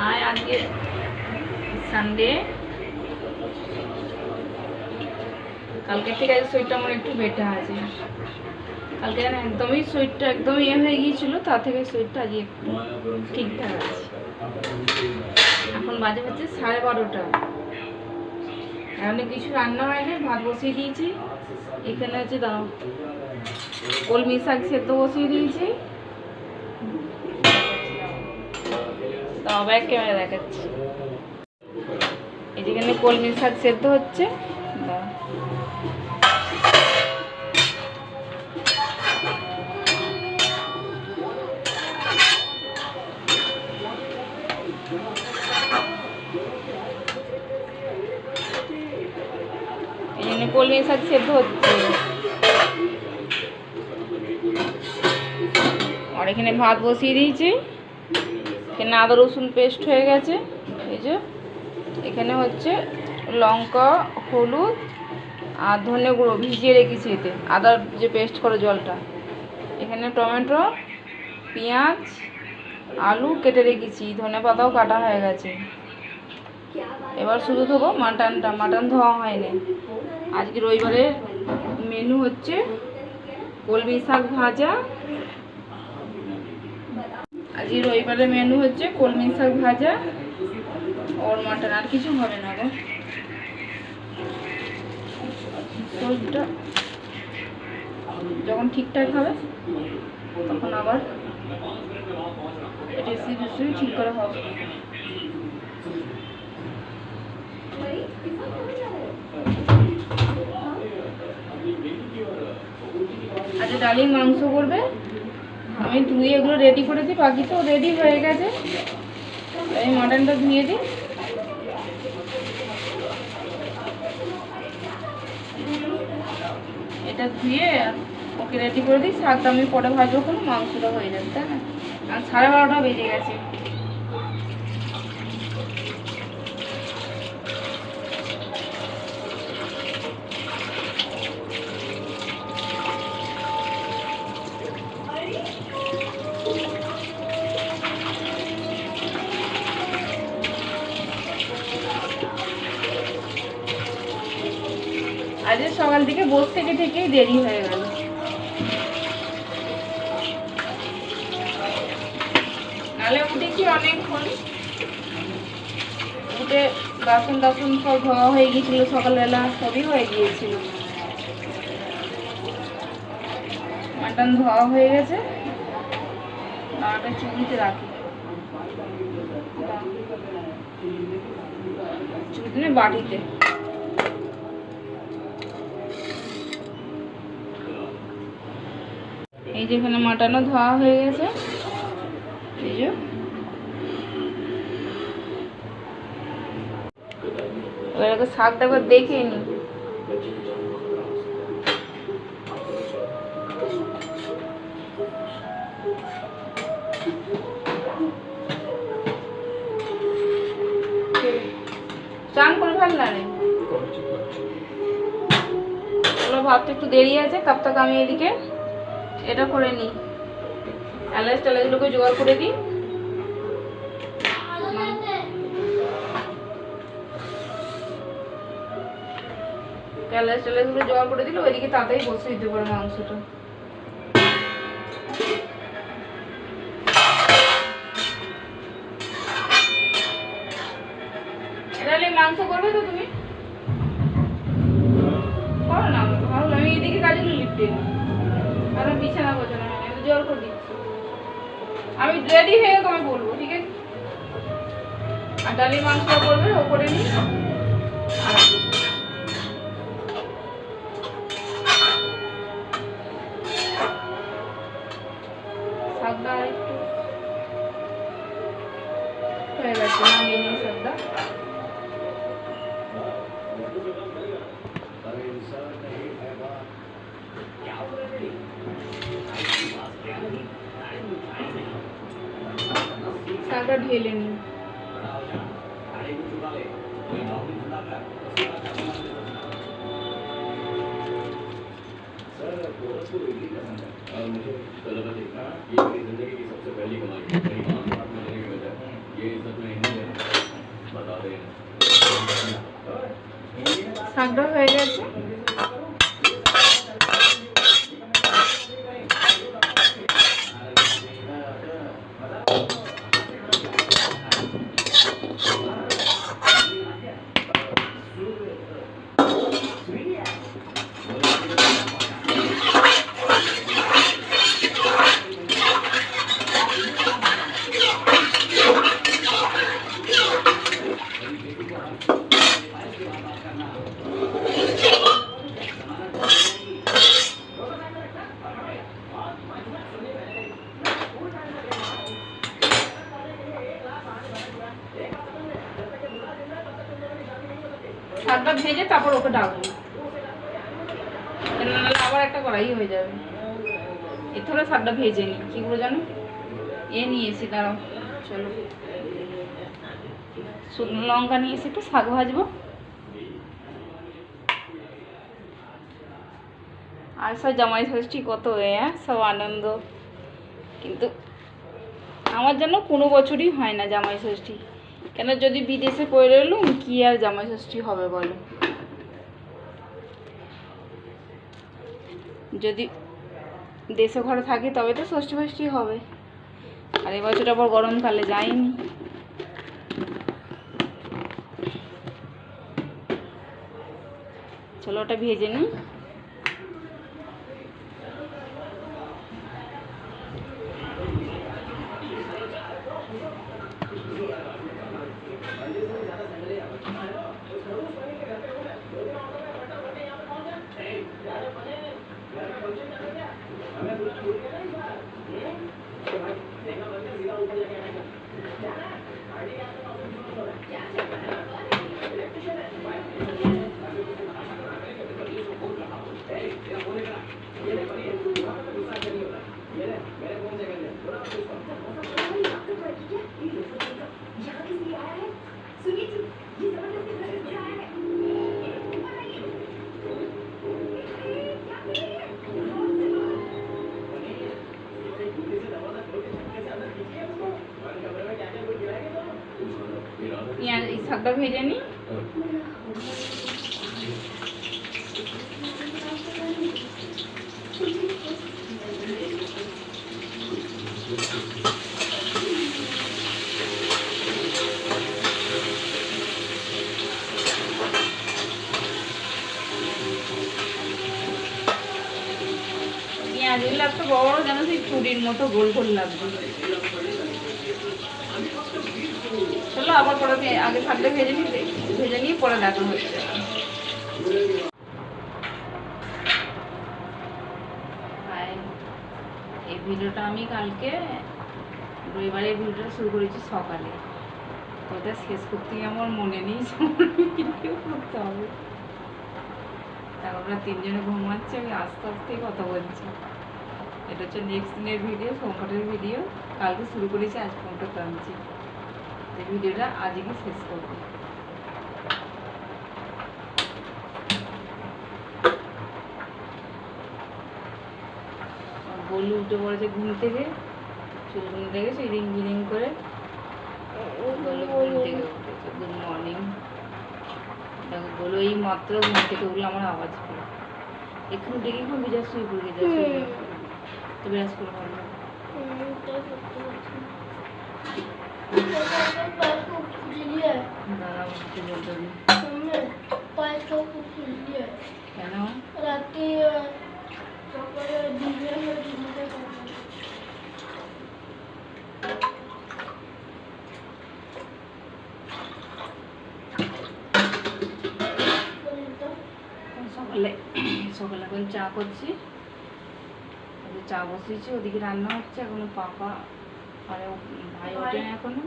আয় আজকে সানডে, কালকে থেকে আজ শরীরটা আমার একটু বেটার আছে। কালকে একদমই শরীরটা একদমই হয়ে গিয়েছিল, তার থেকে শরীরটা আজকে একটু ঠিকঠাক আছে। এখন বাজে হচ্ছে 12:30। এখন কিছু রান্না হয়নি, ভাত বসিয়ে দিয়েছি। এখানে আছে দাও কলমি শাক সেদ্ধ বসিয়ে দিয়েছি। দাও ব্যাক ক্যামেরা দেখাচ্ছি। এই যেখানে কলমি শাক সেদ্ধ হচ্ছে। এখানে কলমি শাক সেদ্ধ হচ্ছে, আর এখানে ভাত বসিয়ে দিয়েছি। এখানে আদা রসুন পেস্ট হয়ে গেছে। এই যে এখানে হচ্ছে লঙ্কা, হলুদ আর ধনে গুঁড়ো ভিজিয়ে রেখেছি, এতে আদার যে পেস্ট করে জলটা। এখানে টমেটো, পেঁয়াজ, আলু কেটে রেখেছি, ধনে পাতাও কাটা হয়ে গেছে। এবার শুধু ধোবো মাটনটা, মাটন ধোয়া হয়নি। আজকে রবিবারের মেনু হচ্ছে কলমি শাক ভাজা। আজকে রবিবারের মেনু হচ্ছে কলমি শাক ভাজা আর মাটন, আর কিছু হবে না গো। শরীরটা যখন ঠিকঠাক হবে তখন আবার রেসিপি ঠিক করা হবে। আচ্ছা, ডালিম মাংস করবে, আমি ধুয়ে এগুলো রেডি করে দিই। বাকি তো রেডি হয়ে গেছে, আমি মাটনটা ধুয়ে দিই। এটা ধুয়ে ওকে রেডি করে দিই। শাকটা আমি পরে ভাজবো, কোনো মাংসটা হয়ে যাবে, তাই না? আর 12:30 বেজে গেছে। আজ সকাল থেকে বসে থেকেই দেরি হয়ে গেল। নালে উঠেছি অনেকক্ষণ, উঠে বাসন টাসন সব ধোয়া হয়ে গিয়েছিল, সকালবেলা সবই হয়ে গিয়েছিল। মাটন ধোয়া হয়ে গেছে, দাঁড়াটা চুড়িতে রাখি, চুড়িতে বাটিতে। এই যেখানে মাটনও ধোয়া হয়ে গেছে। এই যে এবার শাকটা একবার দেখে নি। চান করে ফেললা রে, ভাবতে একটু দেরি আছে। তার থেকে আমি এদিকে এটা করে নিই, এলাচ টেলাচগুলোকে জোগাড় করে দিই। এলাচ টেলাচগুলো জোগাড় করে দিলে ওইদিকে তাড়াতাড়ি বসে দিতে পারে মাংসটা। এটা মাংস করবে তো তুমি? করো না, ভালো। আমি এদিকে কাজগুলো লিখতে কারণ বিছানা গোছানো হয় না, জোর করে দিচ্ছি। আমি রেডি হয়ে তোমায় বলবো, ঠিক আছে? আর ডালি মাংসটা করবে ও করে নি। আর শাকটা একটু হয়ে গেছে, নামিয়ে নিই শাকটা। শাকটা ঢেলে নিই। मुझे तो लगा देखना ये मेरी जिंदगी की सबसे पहली कमाई है। मेरी मां के साथ में रहने की वजह ये सब में শাকটা হয়ে গেছে। শাকটা ভেজে তারপর ওকে ডাকবো, নাহলে আবার একটা কড়াই হয়ে যাবে। এর থেকে শাকটা ভেজে নিই, কী করে জানো নিয়ে এসি, দাঁড়াও চলো শুকনো লঙ্কা নিয়ে এসে একটু শাক ভাজবো। আর সব জামাই ষষ্ঠী কত সব আনন্দ, কিন্তু আমার জন্য কোনো বছরই হয় না জামাই ষষ্ঠী। কেন, যদি বিদেশে পড়ে এলুম কি আর জামাই ষষ্ঠী হবে বলো। যদি দেশে ঘরে থাকি তবে তো ষষ্ঠী ফষ্ঠী হবে। আর এবছর আবার গরমকালে যাইনি। চলো ওটা ভেজে নিই। এই শাকটা ভেজে নিই। পেঁয়াজগুলো একটা বড় যেন সেই চুরির মতো গোল গোল লাগবে। চলো আবার পরে আগে শাকটা ভেজে নিয়ে পরে দেখা হচ্ছে। এই ভিডিওটা আমি কালকে রবিবারের ভিডিওটা শুরু করেছি সকালে, তো ওটা শেষ করতে আমার মনে নেই, ভিডিও করতে হবে। তারপরে তিনজনে ঘুমাচ্ছে, আমি আস্তে আস্তে কথা বলছি। এটা হচ্ছে নেক্সট দিনের ভিডিও, সোমবারের ভিডিও। কালকে শুরু করেছি, আজ পর্যন্ত টানছি। এই ভিডিওটা আজকে শেষ করবো। বলু উঠে পড়েছে ঘুম থেকে, ঘুম থেকে সেই রিং করে ঘুম থেকে উঠেছে। Good morning. দেখো বলো এই মাত্র ঘুম থেকে উঠলে আমার আওয়াজ পেল। একটু ডেকে খুব বিরাজ শুয়ে পড়ে গেছে, তো বিরাজ করে পারলো। দাঁড়া উঠতে বলতে কেন রাতে সকালে সকালে এখন চা করছি, চা বসিয়েছি, ওদিকে রান্না হচ্ছে। এখনো পাপা মানে ভাই ওঠে না এখনো,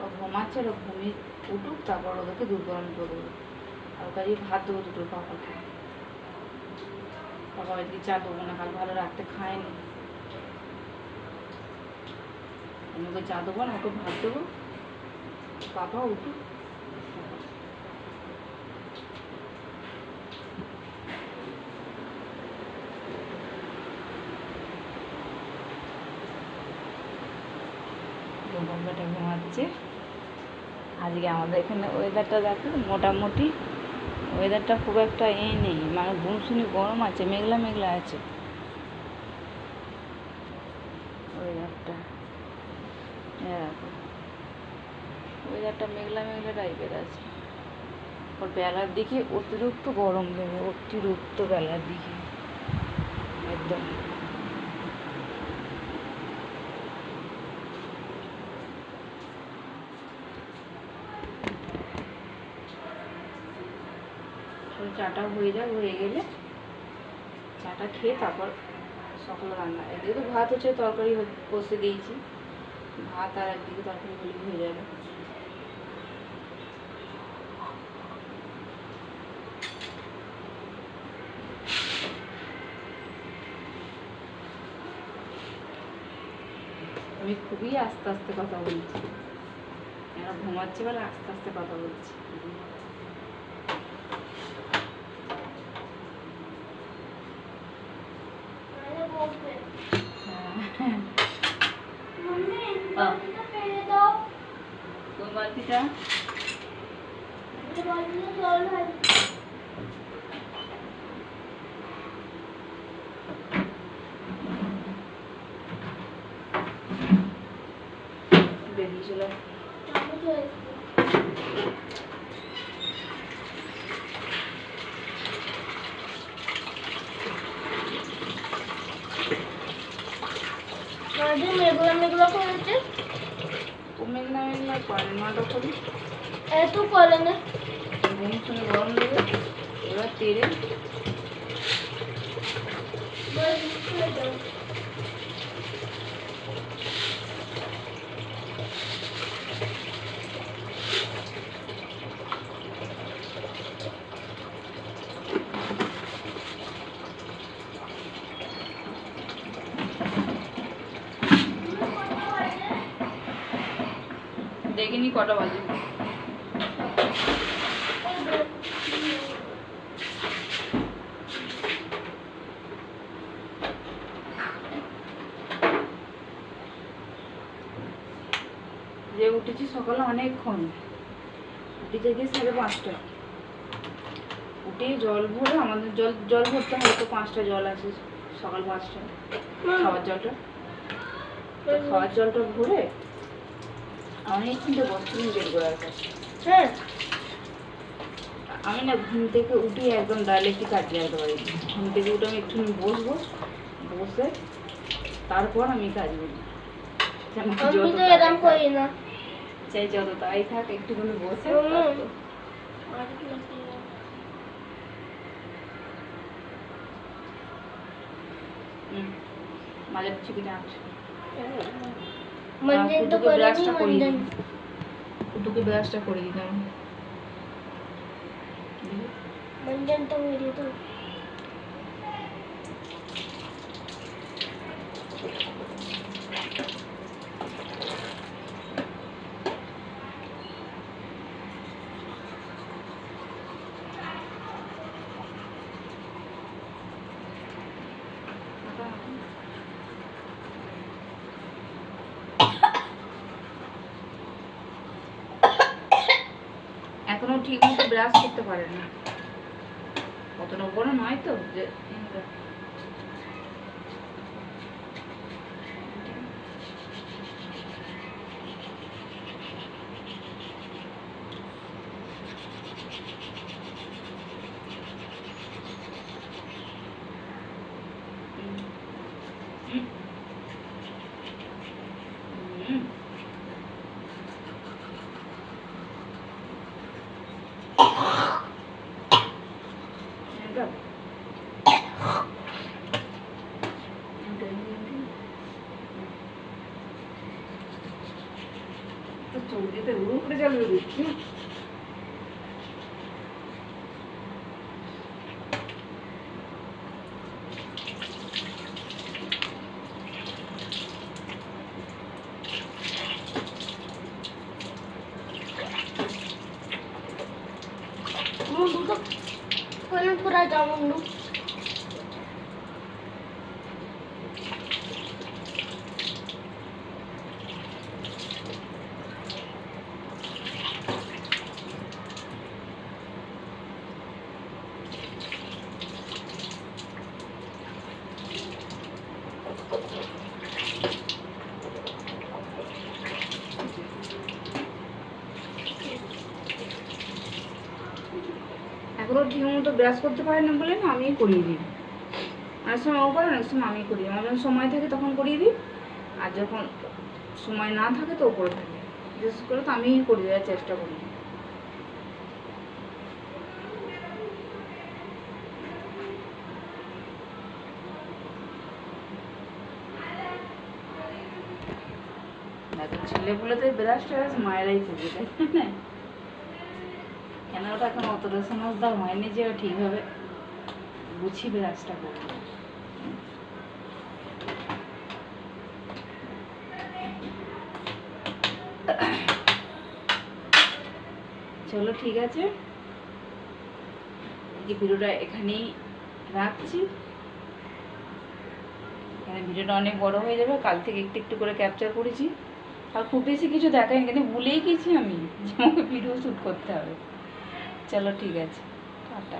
ও ঘুমাচ্ছে। ওরা ঘুমিয়ে উঠুক, তারপর ওদেরকে দুধ গরম করে দেবো। আর কাজে ভাত দেবো দুটো পাপাকে। পাপা ওইদিকে চা দেবো না, কাল ভালো রাখতে খায়নি। আমি ওকে চা দেবো না, ওকে ভাত দেবো। পাপা উঠুক। বম্বেটা ঘুমাচ্ছে। আজকে আমাদের এখানে ওয়েদারটা দেখো, মোটামুটি ওয়েদারটা খুব একটা নেই, মানে গুমসুনি গরম আছে, মেঘলা মেঘলা আছে ওয়েদারটা। দেখো ওয়েদারটা মেঘলা মেঘলা টাইপের আছে। ওর বেলার দিকে অতিরিক্ত গরম দেবে, অতিরিক্ত বেলার দিকে একদম। চাটা হয়ে যাক, হয়ে গেলে চাটা খেয়ে তারপর সকালে রান্না। এদিকে তো ভাত হচ্ছে, তরকারি বসে দিয়েছি, ভাত আর একদিকে তরকারি হলে হয়ে যাবে। আমি খুবই আস্তে আস্তে কথা বলছি, এরা ঘুমাচ্ছে বলে আস্তে আস্তে কথা বলছি। কোন বালতিটা? বেরিয়ে চলে মেঘলা মেঘলা করেছে, মেঘলা মেঘলা করে নটা করি এত করে না, ঘুম শুনে গরম দেবে। এবার তেরে দেখিনি কটা বাজে। যে উঠেছি সকালে অনেকক্ষণ, উঠে গিয়ে 5:30। উঠে জল ভরে, আমাদের জল ভরতে হয় তো, 5টা জল আছে সকাল 5টা, খাওয়ার জলটা। খাওয়ার জলটা ভরে অনেকক্ষণ তো বসছিলাম বের করার কাছে। হ্যাঁ, আমি না ঘুম থেকে উঠে একদম ডাইরেক্টই কাজে যেতে পারি। ঘুম থেকে উঠে আমি একটু বসবো, বসে তারপর আমি কাজ করি। চাই যত তাই থাক, একটুখানি বসে মাঝে চিপিটা আছে। কুটুকে ব্রাশটা করে দিতাম। मंजन तो मेरी तो এখনো ঠিক মতো ব্রাশ করতে পারে না, অতটা বড় নয় তো যে চৌকিতে উপরে যাবে দেখছি। पूरा जामुन একবারও ঠিক মতো ব্রাশ করতে পারে না বলে না আমিই করিয়ে দিই। অনেক সময় ও করে, অনেক সময় আমি করি। আমার যখন সময় থাকে তখন করিয়ে দিই, আর যখন সময় না থাকে তো ও করে থাকে। বিশেষ করে তো আমিই করে দেওয়ার চেষ্টা করি। এখন ছেলেগুলোতে ব্রাশ ট্রাশ মায়েরাই করবে, তাই না? কেন ওটা এখন অতটা সমঝদার হয়নি যে ও ঠিকভাবে গুছিয়ে ব্রাশটা করবে। চলো ঠিক আছে, এই ভিডিওটা এখানেই রাখছি। এখানে ভিডিওটা অনেক বড় হয়ে যাবে। কাল থেকে একটু একটু করে ক্যাপচার করেছি, আর খুব বেশি কিছু দেখাইনি, কিন্তু ভুলেই গেছি আমি যে আমাকে ভিডিও শ্যুট করতে হবে। চলো ঠিক আছে, টাটা।